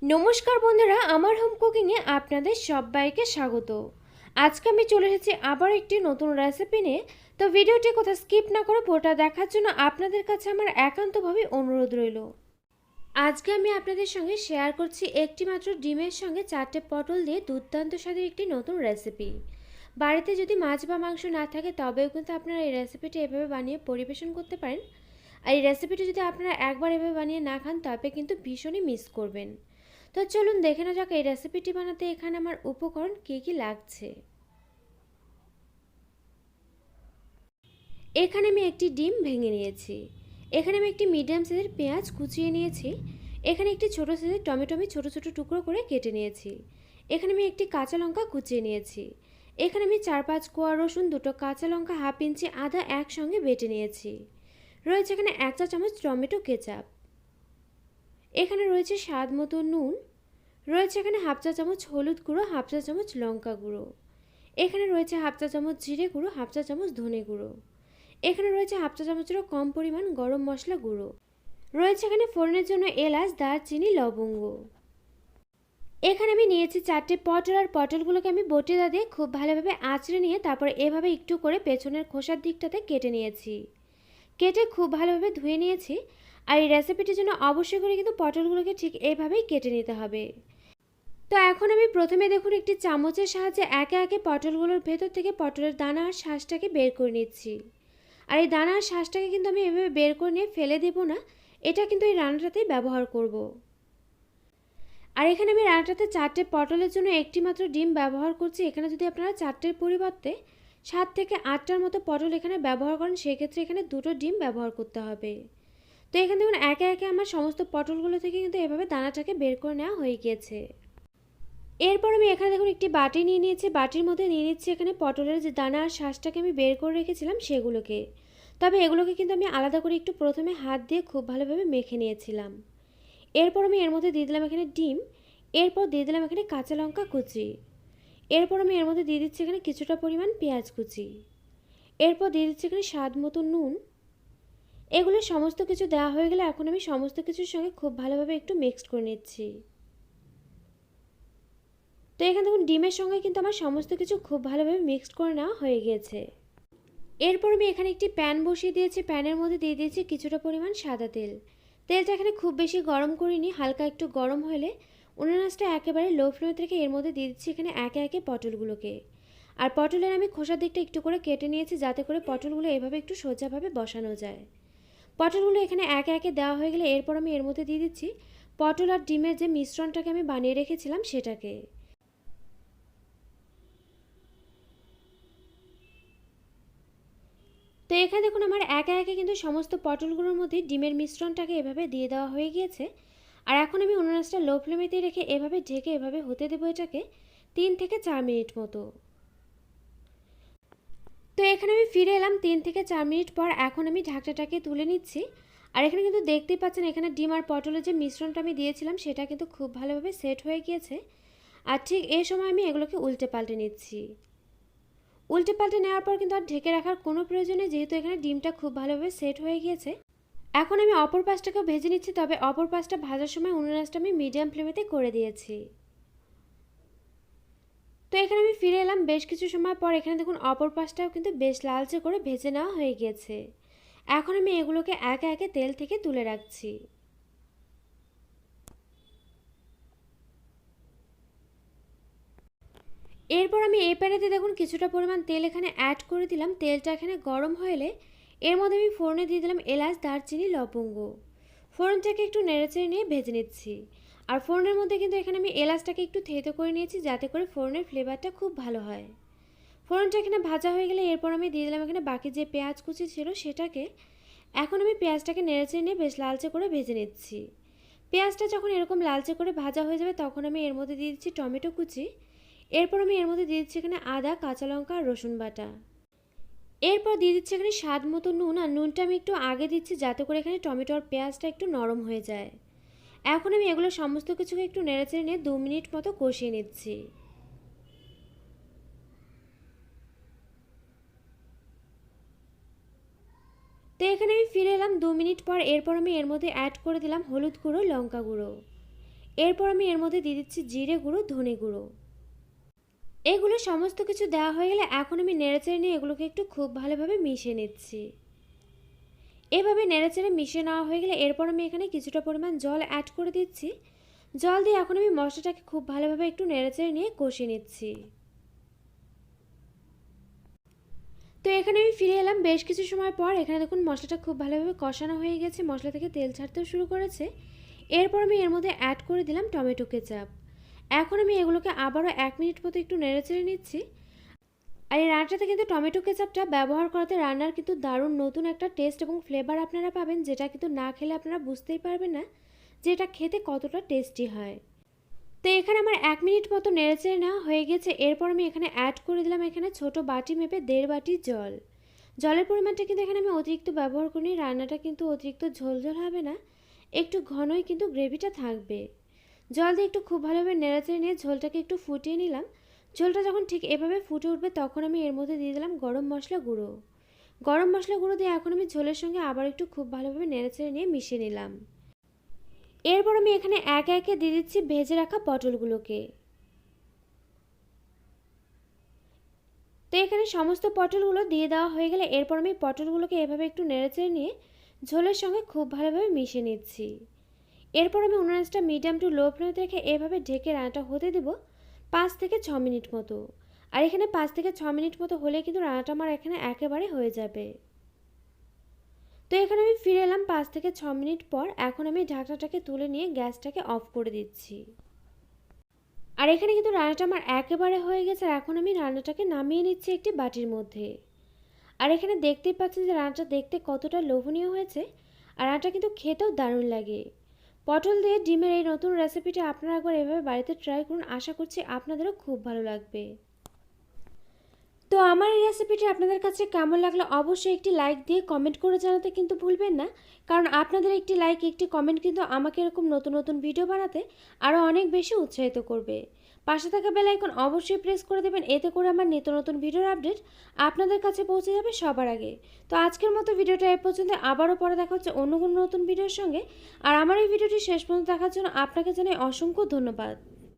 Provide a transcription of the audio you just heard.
নমস্কার বন্ধুরা, আমার হোম কুকিংয়ে আপনাদের সবাইকে স্বাগত। আজকে আমি চলে এসেছি আবার একটি নতুন রেসিপি নিয়ে। তো ভিডিওটি কোথাও স্কিপ না করে পুরোটা দেখার জন্য আপনাদের কাছে আমার একান্তভাবে অনুরোধ রইল। আজকে আমি আপনাদের সঙ্গে শেয়ার করছি একটি মাত্র ডিমের সঙ্গে 4টে পটল দিয়ে দুর্দান্ত স্বাদের একটি নতুন রেসিপি। বাড়িতে যদি মাছ বা মাংস না থাকে তবেও কিন্তু আপনারা এই রেসিপিটি এভাবে বানিয়ে পরিবেশন করতে পারেন। আর এই রেসিপিটি যদি আপনারা একবার এভাবে বানিয়ে না খান তবে কিন্তু ভীষণই মিস করবেন। তো চলুন দেখে নেওয়া যাক এই রেসিপিটি বানাতে এখানে আমার উপকরণ কী কী লাগছে। এখানে আমি একটি ডিম ভেঙে নিয়েছি। এখানে আমি একটি মিডিয়াম সাইজের পেঁয়াজ কুচিয়ে নিয়েছি। এখানে একটি ছোটো সাইজের টমেটো আমি ছোটো ছোটো টুকরো করে কেটে নিয়েছি। এখানে আমি একটি কাঁচা লঙ্কা কুচিয়ে নিয়েছি। এখানে আমি 4-5 কোয়া রসুন, 2টো কাঁচা লঙ্কা, হাফ ইঞ্চি আদা একসঙ্গে বেটে নিয়েছি। রয়েছে এখানে 1 চা চামচ টমেটো কেচাপ। এখানে রয়েছে স্বাদ মতো নুন। রয়েছে এখানে হাফ চা চামচ হলুদ গুঁড়ো, হাফ চা চামচ লঙ্কা গুঁড়ো। এখানে রয়েছে হাফ চা চামচ জিরে গুঁড়ো, হাফ চা চামচ ধনে গুঁড়ো। এখানে রয়েছে হাফ চা চামচেরও কম পরিমাণ গরম মশলা গুঁড়ো। রয়েছে এখানে ফোড়নের জন্য এলাচ, দারচিনি, লবঙ্গ। এখানে আমি নিয়েছি 4টে পটল, আর পটলগুলোকে আমি বটিদা দিয়ে খুব ভালোভাবে আঁচড়ে নিয়ে তারপর এভাবে একটু করে পেছনের খোসার দিকটাতে কেটে নিয়েছি। কেটে খুব ভালোভাবে ধুয়ে নিয়েছি। আর এই রেসিপিটির জন্য অবশ্যই করে কিন্তু পটলগুলোকে ঠিক এইভাবেই কেটে নিতে হবে। তো এখন আমি প্রথমে দেখুন একটি চামচের সাহায্যে একে একে পটলগুলোর ভেতর থেকে পটলের দানা আর শাঁসটাকে বের করে নিচ্ছি। আর এই দানা আর শাঁসটাকে কিন্তু আমি এভাবে বের করে নিয়ে ফেলে দেব না, এটা কিন্তু এই রান্নাটাতেই ব্যবহার করব। আর এখানে আমি রান্নাটাতে 4টে পটলের জন্য একটি মাত্র ডিম ব্যবহার করছি। এখানে যদি আপনারা 4টের পরিবর্তে 7 থেকে 8টার মতো পটল এখানে ব্যবহার করেন সেক্ষেত্রে এখানে 2টো ডিম ব্যবহার করতে হবে। তো এখানে দেখুন একে একে আমার সমস্ত পটলগুলো থেকে কিন্তু এভাবে দানাটাকে বের করে নেওয়া হয়ে গিয়েছে। এরপর আমি এখানে দেখুন একটি বাটি নিয়ে নিয়েছি। বাটির মধ্যে নিয়ে নিচ্ছি এখানে পটলের যে দানা আর শাঁসটাকে আমি বের করে রেখেছিলাম সেগুলোকে। তবে এগুলোকে কিন্তু আমি আলাদা করে একটু প্রথমে হাত দিয়ে খুব ভালোভাবে মেখে নিয়েছিলাম। এরপর আমি এর মধ্যে দিয়ে দিলাম এখানে ডিম। এরপর দিয়ে দিলাম এখানে কাঁচা লঙ্কা কুচি। এরপর আমি এর মধ্যে দিয়ে দিচ্ছি এখানে কিছুটা পরিমাণ পেঁয়াজ কুচি। এরপর দিয়ে দিচ্ছি এখানে স্বাদ মতো নুন। এগুলো সমস্ত কিছু দেওয়া হয়ে গেলে এখন আমি সমস্ত কিছুর সঙ্গে খুব ভালোভাবে একটু মিক্সড করে নিচ্ছি। তো এখানে দেখুন ডিমের সঙ্গে কিন্তু আমার সমস্ত কিছু খুব ভালোভাবে মিক্সড করে নেওয়া হয়ে গিয়েছে। এরপর আমি এখানে একটি প্যান বসিয়ে দিয়েছি। প্যানের মধ্যে দিয়ে দিয়েছি কিছুটা পরিমাণ সাদা তেল। তেলটা এখানে খুব বেশি গরম করিনি, হালকা একটু গরম হলে উনুনাসটা একেবারে লো ফ্লেমে রেখে এর মধ্যে দিয়ে দিচ্ছি এখানে একে একে পটলগুলোকে। আর পটলের আমি খোসার দিকটা একটু করে কেটে নিয়েছি যাতে করে পটলগুলো এভাবে একটু সোজাভাবে বসানো যায়। পটলগুলো এখানে একে একে দেওয়া হয়ে গেলে এরপর আমি এর মধ্যে দিয়ে দিচ্ছি পটল আর ডিমের যে মিশ্রণটাকে আমি বানিয়ে রেখেছিলাম সেটাকে। তো এখানে দেখুন আমার একে একে কিন্তু সমস্ত পটলগুলোর মধ্যে ডিমের মিশ্রণটাকে এভাবে দিয়ে দেওয়া হয়ে গিয়েছে। আর এখন আমি উনুনটা লো ফ্লেমেতেই রেখে এভাবে ঢেকে এভাবে হতে দেবো এটাকে 3 থেকে 4 মিনিট মতো। তো এখানে আমি ফিরে এলাম 3 থেকে 4 মিনিট পর। এখন আমি ঢাকনাটাকে তুলে নিচ্ছি। আর এখানে কিন্তু দেখতেই পাচ্ছেন এখানে ডিম আর পটলের যে মিশ্রণটা আমি দিয়েছিলাম সেটা কিন্তু খুব ভালোভাবে সেট হয়ে গিয়েছে। আর ঠিক এই সময় আমি এগুলোকে উল্টে পাল্টে নিচ্ছি। উল্টে পাল্টে নেওয়ার পর কিন্তু আর ঢেকে রাখার কোনো প্রয়োজন নেই, যেহেতু এখানে ডিমটা খুব ভালোভাবে সেট হয়ে গিয়েছে। এখন আমি অপর পাশটাকেও ভেজে নিচ্ছি, তবে অপর পাশটা ভাজার সময় উনুন আঁচটা আমি মিডিয়াম ফ্লেমেতে করে দিয়েছি। তো এখানে আমি ফিরে এলাম বেশ কিছু সময় পর। এখানে দেখুন অপর পাশটাও কিন্তু বেশ লালচে করে ভেজে নেওয়া হয়ে গিয়েছে। এখন আমি এগুলোকে একে একে তেল থেকে তুলে রাখছি। এরপর আমি এই প্যানেতে দেখুন কিছুটা পরিমাণ তেল এখানে অ্যাড করে দিলাম। তেলটা এখানে গরম হয়ে এলে এর মধ্যে আমি ফোড়নে দিয়ে দিলাম এলাচ, দারচিনি, লবঙ্গ। ফোড়নটাকে একটু নেড়েচেড়ে নিয়ে ভেজে নিচ্ছি। আর ফোড়নের মধ্যে কিন্তু এখানে আমি এলাচটাকে একটু থেতো করে নিয়েছি যাতে করে ফোড়নের ফ্লেভারটা খুব ভালো হয়। ফোড়নটা এখানে ভাজা হয়ে গেলে এরপর আমি দিয়ে দিলাম এখানে বাকি যে পেঁয়াজ কুচি ছিল সেটাকে। এখন আমি পেঁয়াজটাকে নেড়েচেড়ে নিয়ে বেশ লালচে করে ভেজে নিচ্ছি। পেঁয়াজটা যখন এরকম লালচে করে ভাজা হয়ে যাবে তখন আমি এর মধ্যে দিয়ে দিচ্ছি টমেটো কুচি। এরপর আমি এর মধ্যে দিয়ে দিচ্ছি এখানে আদা, কাঁচা লঙ্কা আর রসুন বাটা। এরপর দিয়ে দিচ্ছি এখানে স্বাদ মতো নুন। আর নুনটা আমি একটু আগে দিচ্ছি যাতে করে এখানে টমেটো আর পেঁয়াজটা একটু নরম হয়ে যায়। এখন আমি এগুলো সমস্ত কিছুকে একটু নেড়েচেড়ে নিয়ে 2 মিনিট মতো কষিয়ে নিচ্ছি। তো এখানে আমি ফিরে এলাম 2 মিনিট পর। এরপর আমি এর মধ্যে অ্যাড করে দিলাম হলুদ গুঁড়ো, লঙ্কা গুঁড়ো। এরপর আমি এর মধ্যে দিয়ে দিচ্ছি জিরে গুঁড়ো, ধনে গুঁড়ো। এগুলো সমস্ত কিছু দেওয়া হয়ে গেলে এখন আমি নেড়েচেড়ে নিয়ে এগুলোকে একটু খুব ভালোভাবে মিশিয়ে নিচ্ছি। এভাবে নেড়েচেড়ে মিশিয়ে নেওয়া হয়ে গেলে এরপর আমি এখানে কিছুটা পরিমাণ জল অ্যাড করে দিচ্ছি। জল দিয়ে এখন আমি মশলাটাকে খুব ভালোভাবে একটু নেড়েচেড়ে নিয়ে কষিয়ে নিচ্ছি। তো এখানে আমি ফিরে এলাম বেশ কিছু সময় পর। এখানে দেখুন মশলাটা খুব ভালোভাবে কষানো হয়ে গেছে, মশলা থেকে তেল ছাড়তেও শুরু করেছে। এরপর আমি এর মধ্যে অ্যাড করে দিলাম টমেটো কেচাপ। এখন আমি এগুলোকে আবারও 1 মিনিট মতো একটু নেড়েচেড়ে নিচ্ছি। আর এই রান্নাটাতে কিন্তু টমেটো কেচাপটা ব্যবহার করাতে রান্নার কিন্তু দারুণ নতুন একটা টেস্ট এবং ফ্লেভার আপনারা পাবেন, যেটা কিন্তু না খেলে আপনারা বুঝতেই পারবেন না যে এটা খেতে কতটা টেস্টি হয়। তো এখানে আমার 1 মিনিট মতো নেড়েচেড়ে নেওয়া হয়ে গেছে। এরপর আমি এখানে অ্যাড করে দিলাম এখানে ছোট বাটি মেপে 1.5 বাটি জল। জলের পরিমাণটা কিন্তু এখানে আমি অতিরিক্ত ব্যবহার করিনি, রান্নাটা কিন্তু অতিরিক্ত ঝোলঝোল হবে না, একটু ঘনই কিন্তু গ্রেভিটা থাকবে। জল দিয়ে একটু খুব ভালোভাবে নেড়েচেড়ে নিয়ে ঝোলটাকে একটু ফুটিয়ে নিলাম। ঝোলটা যখন ঠিক এভাবে ফুটে উঠবে তখন আমি এর মধ্যে দিয়ে দিলাম গরম মশলা গুঁড়ো। গরম মশলা গুঁড়ো দিয়ে এখন আমি ঝোলের সঙ্গে আবার একটু খুব ভালোভাবে নেড়েচেড়ে নিয়ে মিশিয়ে নিলাম। এরপর আমি এখানে একে একে দিয়ে দিচ্ছি ভেজে রাখা পটলগুলোকে। তো এখানে সমস্ত পটলগুলো দিয়ে দেওয়া হয়ে গেলে এরপর আমি পটলগুলোকে এভাবে একটু নেড়েচেড়ে নিয়ে ঝোলের সঙ্গে খুব ভালোভাবে মিশিয়ে নিচ্ছি। এরপর আমি উনুন আঁচটা মিডিয়াম টু লো ফ্লেমে রেখে এভাবে ঢেকে রান্নাটা হতে দেব 5 থেকে 6 মিনিট মতো। আর এখানে 5 থেকে 6 মিনিট মতো হলে কিন্তু রান্নাটা আমার এখানে একেবারে হয়ে যাবে। তো এখানে আমি ফিরে এলাম 5 থেকে 6 মিনিট পর। এখন আমি ঢাকনাটাকে তুলে নিয়ে গ্যাসটাকে অফ করে দিচ্ছি। আর এখানে কিন্তু রান্নাটা আমার একেবারে হয়ে গেছে। আর এখন আমি রান্নাটাকে নামিয়ে নিচ্ছি একটি বাটির মধ্যে। আর এখানে দেখতেই পাচ্ছেন যে রান্নাটা দেখতে কতটা লোভনীয় হয়েছে, আর রান্নাটা কিন্তু খেতেও দারুণ লাগে। পটল দিয়ে ডিমের এই নতুন রেসিপিটা আপনারা একবার এভাবে বাড়িতে ট্রাই করুন, আশা করছি আপনাদেরও খুব ভালো লাগবে। তো আমার এই রেসিপিটি আপনাদের কাছে কেমন লাগলো অবশ্যই একটি লাইক দিয়ে কমেন্ট করে জানাতে কিন্তু ভুলবেন না, কারণ আপনাদের একটি লাইক, একটি কমেন্ট কিন্তু আমাকে এরকম নতুন নতুন ভিডিও বানাতে আরও অনেক বেশি উৎসাহিত করবে। পাশে থাকা বেল আইকন অবশ্যই প্রেস করে দেবেন, এতে করে আমার নিত্য নতুন ভিডিওর আপডেট আপনাদের কাছে পৌঁছে যাবে সবার আগে। তো আজকের মতো ভিডিওটা এ পর্যন্ত, আবারও পরে দেখা হচ্ছে অন্য কোনো নতুন ভিডিওর সঙ্গে। আর আমার এই ভিডিওটি শেষ পর্যন্ত দেখার জন্য আপনাকে জানাই অসংখ্য ধন্যবাদ।